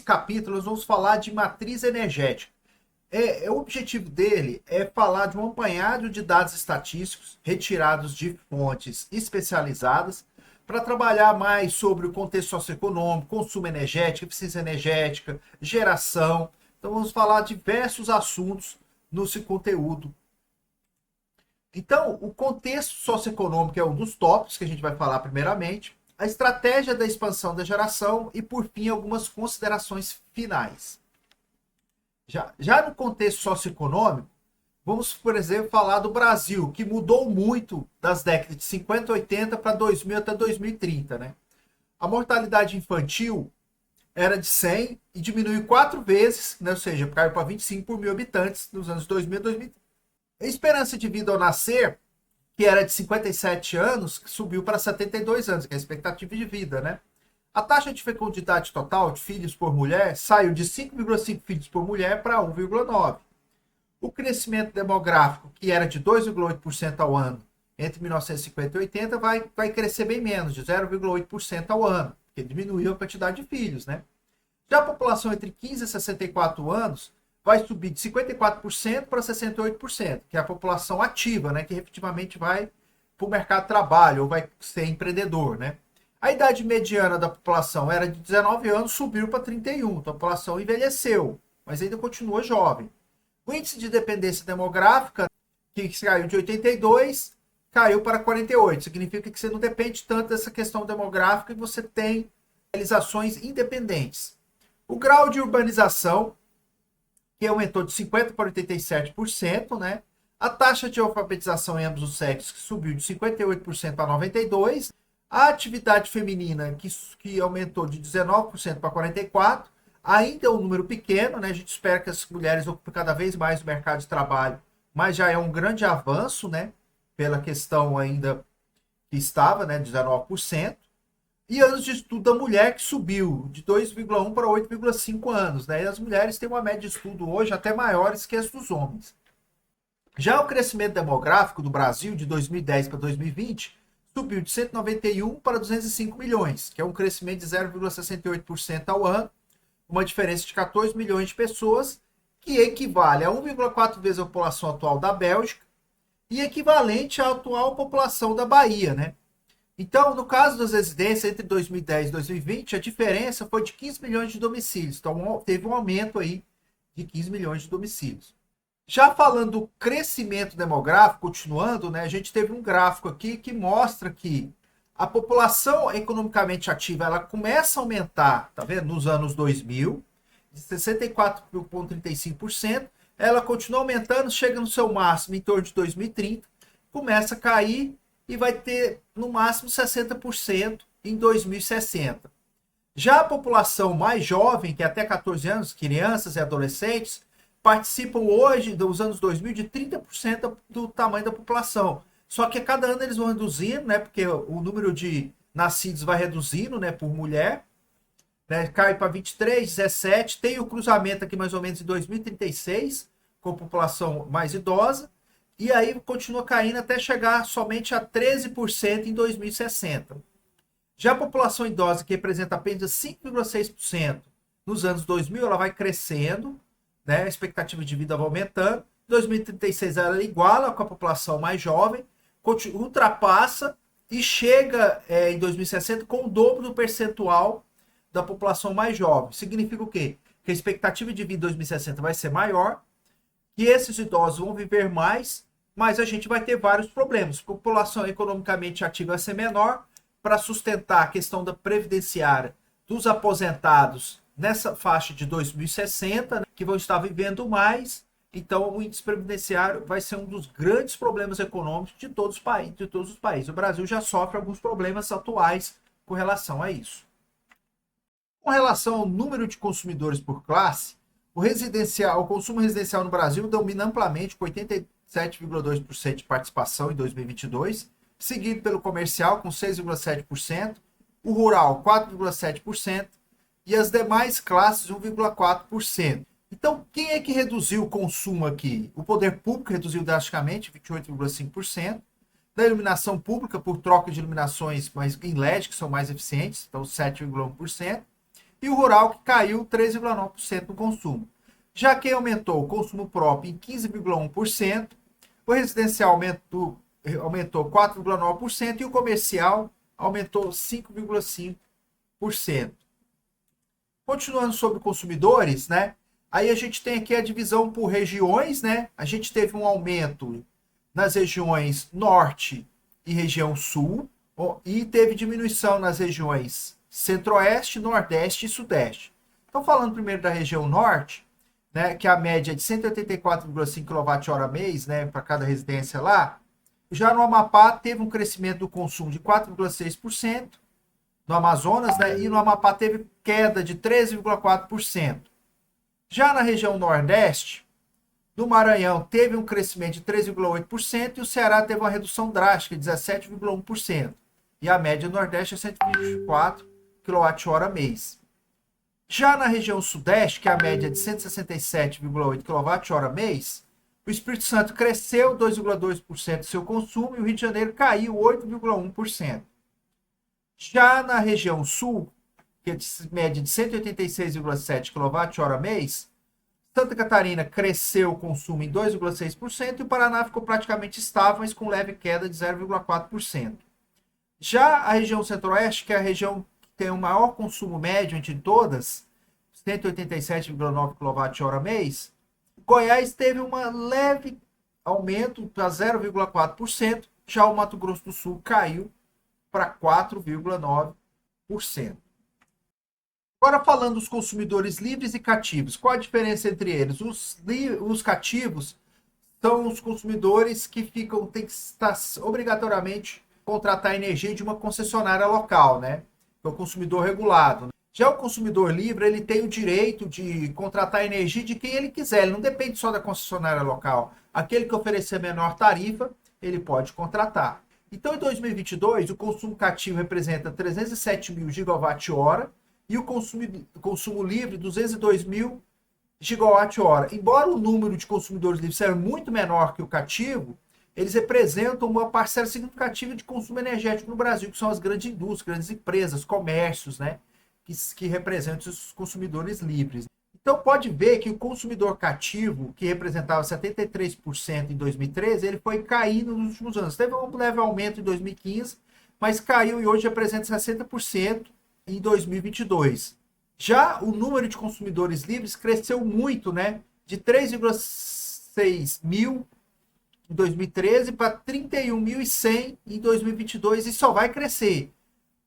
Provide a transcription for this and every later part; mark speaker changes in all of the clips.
Speaker 1: capítulo nós vamos falar de matriz energética. O objetivo dele é falar de um apanhado de dados estatísticos retirados de fontes especializadas para trabalhar mais sobre o contexto socioeconômico, consumo energético, eficiência energética, geração. Então vamos falar de diversos assuntos nesse conteúdo. Então, o contexto socioeconômico é um dos tópicos que a gente vai falar primeiramente, a estratégia da expansão da geração e, por fim, algumas considerações finais. Já no contexto socioeconômico, vamos, por exemplo, falar do Brasil, que mudou muito das décadas de 50 e 80 para 2000 até 2030. Né? A mortalidade infantil era de 100 e diminuiu 4 vezes, né? Ou seja, caiu para 25 por mil habitantes nos anos 2000 e 2030. A esperança de vida ao nascer, que era de 57 anos, subiu para 72 anos, que é a expectativa de vida, né? A taxa de fecundidade total de filhos por mulher saiu de 5,5 filhos por mulher para 1,9. O crescimento demográfico, que era de 2,8% ao ano entre 1950 e 80, vai crescer bem menos, de 0,8% ao ano, porque diminuiu a quantidade de filhos, né? Já a população entre 15 e 64 anos vai subir de 54% para 68%, que é a população ativa, né, que efetivamente vai para o mercado de trabalho ou vai ser empreendedor, né? A idade mediana da população era de 19 anos, subiu para 31, então a população envelheceu, mas ainda continua jovem. O índice de dependência demográfica, que caiu de 82, caiu para 48, significa que você não depende tanto dessa questão demográfica e você tem realizações independentes. O grau de urbanização, que aumentou de 50% para 87%, né? A taxa de alfabetização em ambos os sexos que subiu de 58% para 92%. A atividade feminina, que aumentou de 19% para 44%. Ainda é um número pequeno, né? A gente espera que as mulheres ocupem cada vez mais o mercado de trabalho, mas já é um grande avanço, né? Pela questão ainda que estava, né? 19%. E anos de estudo da mulher, que subiu de 2,1 para 8,5 anos. Né? E as mulheres têm uma média de estudo hoje até maiores que as dos homens. Já o crescimento demográfico do Brasil, de 2010 para 2020, subiu de 191 para 205 milhões, que é um crescimento de 0,68% ao ano, uma diferença de 14 milhões de pessoas, que equivale a 1,4 vezes a população atual da Bélgica e equivalente à atual população da Bahia, né? Então, no caso das residências, entre 2010 e 2020, a diferença foi de 15 milhões de domicílios. Então, teve um aumento aí de 15 milhões de domicílios. Já falando do crescimento demográfico, continuando, né, a gente teve um gráfico aqui que mostra que a população economicamente ativa ela começa a aumentar, tá vendo? Nos anos 2000, de 64,35%, ela continua aumentando, chega no seu máximo em torno de 2030, começa a cair e vai ter no máximo 60% em 2060. Já a população mais jovem, que é até 14 anos, crianças e adolescentes, participam hoje, dos anos 2000, de 30% do tamanho da população. Só que a cada ano eles vão reduzindo, né, porque o número de nascidos vai reduzindo, né, por mulher, né, cai para 23, 17, tem o cruzamento aqui mais ou menos em 2036, com a população mais idosa, e aí continua caindo até chegar somente a 13% em 2060. Já a população idosa, que representa apenas 5,6% nos anos 2000, ela vai crescendo, né? A expectativa de vida vai aumentando. Em 2036 ela iguala com a população mais jovem, ultrapassa e chega em 2060 com o dobro do percentual da população mais jovem. Significa o quê? Que a expectativa de vida em 2060 vai ser maior, que esses idosos vão viver mais, mas a gente vai ter vários problemas. A população economicamente ativa vai ser menor, para sustentar a questão da previdenciária dos aposentados nessa faixa de 2060, né, que vão estar vivendo mais. Então, o índice previdenciário vai ser um dos grandes problemas econômicos de todos os países. O Brasil já sofre alguns problemas atuais com relação a isso. Com relação ao número de consumidores por classe, o consumo residencial no Brasil domina amplamente com 87,2% de participação em 2022, seguido pelo comercial com 6,7%, o rural 4,7% e as demais classes 1,4%. Então, quem é que reduziu o consumo aqui? O poder público reduziu drasticamente, 28,5%. Da iluminação pública, por troca de iluminações em LED, que são mais eficientes, então 7,1%. e o rural que caiu 13,9% no consumo. Já quem aumentou o consumo próprio em 15,1%, o residencial aumentou 4,9% e o comercial aumentou 5,5%. Continuando sobre consumidores, né? Aí a gente tem aqui a divisão por regiões, né? A gente teve um aumento nas regiões norte e região sul, e teve diminuição nas regiões centro-oeste, nordeste e sudeste. Então, falando primeiro da região norte, né, que a média é de 184,5 kWh mês, né, para cada residência lá. Já no Amapá teve um crescimento do consumo de 4,6%, no Amazonas, né, e no Amapá teve queda de 13,4%. Já na região nordeste, no Maranhão teve um crescimento de 3,8% e o Ceará teve uma redução drástica de 17,1%. E a média do Nordeste é 124 kWh mês. Já na região Sudeste, que é a média de 167,8 kWh mês, o Espírito Santo cresceu 2,2% do seu consumo e o Rio de Janeiro caiu 8,1%. Já na região Sul, que é de média de 186,7 kWh mês, Santa Catarina cresceu o consumo em 2,6% e o Paraná ficou praticamente estável, mas com leve queda de 0,4%. Já a região Centro-Oeste, que é a região que tem o maior consumo médio entre todas, 187,9 kWh mês, Goiás teve um leve aumento para 0,4%, já o Mato Grosso do Sul caiu para 4,9%. Agora falando dos consumidores livres e cativos, qual a diferença entre eles? Os cativos são os consumidores que têm que estar obrigatoriamente contratar energia de uma concessionária local, né? É o consumidor regulado. Já o consumidor livre, ele tem o direito de contratar energia de quem ele quiser, ele não depende só da concessionária local. Aquele que oferecer menor tarifa, ele pode contratar. Então, em 2022, o consumo cativo representa 307 mil gigawatt-hora e o consumo livre 202 mil gigawatt-hora. Embora o número de consumidores livres seja muito menor que o cativo, eles representam uma parcela significativa de consumo energético no Brasil, que são as grandes indústrias, grandes empresas, comércios, né, que representam os consumidores livres. Então pode ver que o consumidor cativo, que representava 73% em 2013, ele foi caindo nos últimos anos. Teve um leve aumento em 2015, mas caiu e hoje representa 60% em 2022. Já o número de consumidores livres cresceu muito, né? De 3,6 mil em 2013 para 31.100 em 2022 e só vai crescer.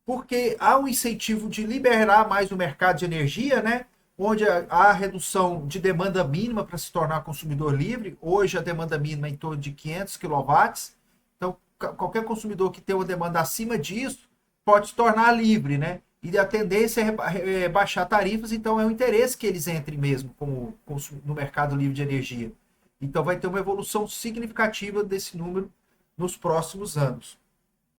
Speaker 1: Porque há um incentivo de liberar mais o mercado de energia, né? Onde há redução de demanda mínima para se tornar consumidor livre. Hoje a demanda mínima é em torno de 500 kW. Então, qualquer consumidor que tenha uma demanda acima disso pode se tornar livre, né? E a tendência é baixar tarifas, então é um interesse que eles entrem mesmo no mercado livre de energia. Então vai ter uma evolução significativa desse número nos próximos anos.